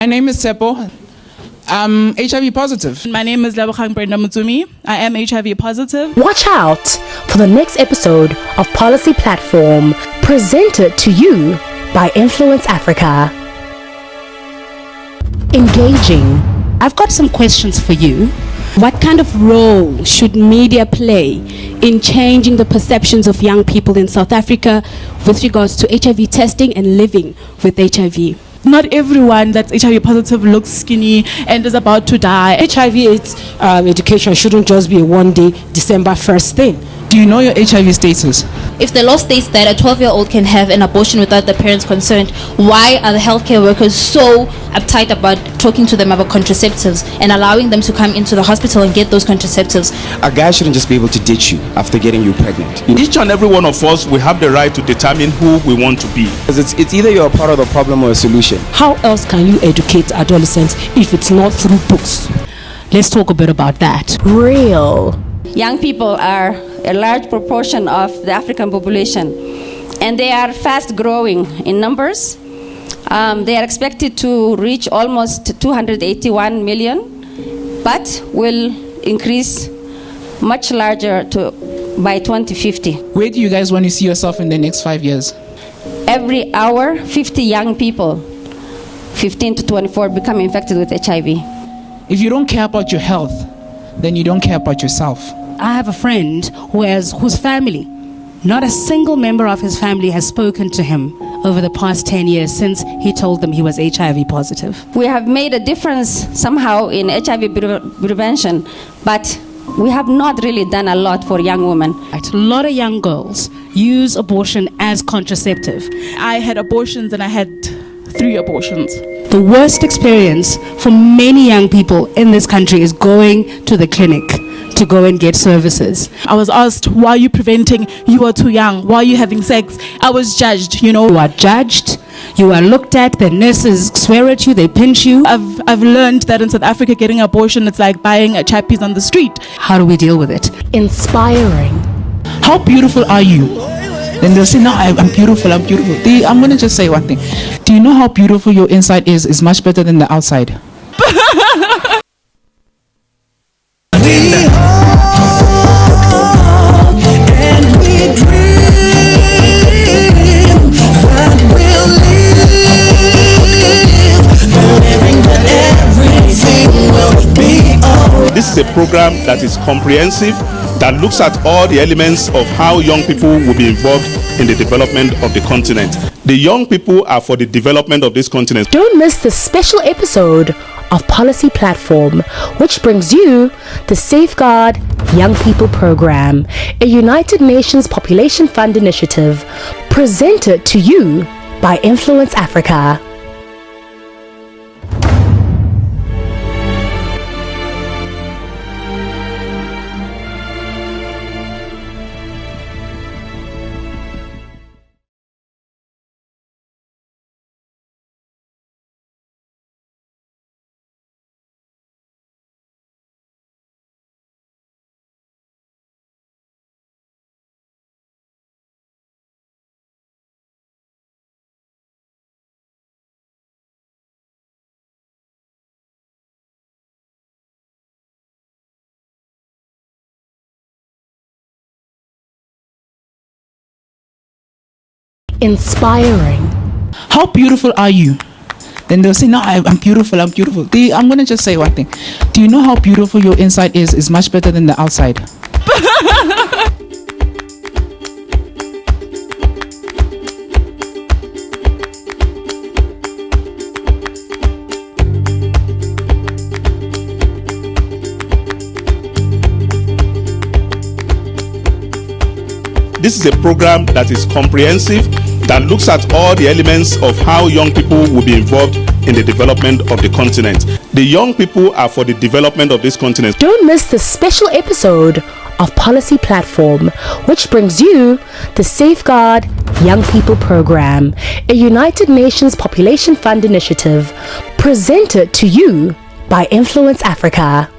My name is Seppo. I'm HIV positive. My name is Lebogang Brenda Mutsumi. I am HIV positive. Watch out for the next episode of Policy Platform, presented to you by Influence Africa. Engaging. I've got some questions for you. What kind of role should media play in changing the perceptions of young people in South Africa with regards to HIV testing and living with HIV? Not everyone that's HIV positive looks skinny and is about to die. HIV AIDS education shouldn't just be a one-day December 1st thing. Do you know your HIV status? If the law states that a 12-year-old can have an abortion without the parents concerned, why are the healthcare workers so uptight about talking to them about contraceptives and allowing them to come into the hospital and get those contraceptives? A guy shouldn't just be able to ditch you after getting you pregnant. Each and every one of us, we have the right to determine who we want to be. Because it's either you're a part of the problem or a solution. How else can you educate adolescents if it's not through books? Let's talk a bit about that. Real. Young people are a large proportion of the African population, and they are fast growing in numbers. They are expected to reach almost 281 million, but will increase much larger by 2050. Where do you guys want to see yourself in the next 5 years? Every hour, 50 young people, 15 to 24, become infected with HIV. If you don't care about your health, then you don't care about yourself. I have a friend whose family, not a single member of his family has spoken to him over the past 10 years since he told them he was HIV positive. We have made a difference somehow in HIV prevention, but we have not really done a lot for young women. A lot of young girls use abortion as contraceptive. I had abortions and I had 3 abortions. The worst experience for many young people in this country is going to the clinic to go and get services. I was asked, why are you preventing? You are too young. Why are you having sex? I was judged, You are judged, you are looked at, the nurses swear at you, they pinch you. I've learned that in South Africa, getting an abortion, it's like buying a chappies on the street. How do we deal with it? Inspiring. How beautiful are you? Then they'll say, no, I'm beautiful, I'm beautiful. I'm going to just say one thing. Do you know how beautiful your inside is much better than the outside? This is a program that is comprehensive, that looks at all the elements of how young people will be involved in the development of the continent. The young people are for the development of this continent. Don't miss this special episode of Policy Platform, which brings you the Safeguard Young People Program, a United Nations Population Fund initiative presented to you by Influence Africa. Inspiring. How beautiful are you? Then they'll say, no, I'm beautiful, I'm beautiful. I'm going to just say one thing. Do you know how beautiful your inside is much better than the outside? This is a program that is comprehensive, that looks at all the elements of how young people will be involved in the development of the continent. The young people are for the development of this continent. Don't miss this special episode of Policy Platform, which brings you the Safeguard Young People Program, a United Nations Population Fund initiative presented to you by Influence Africa.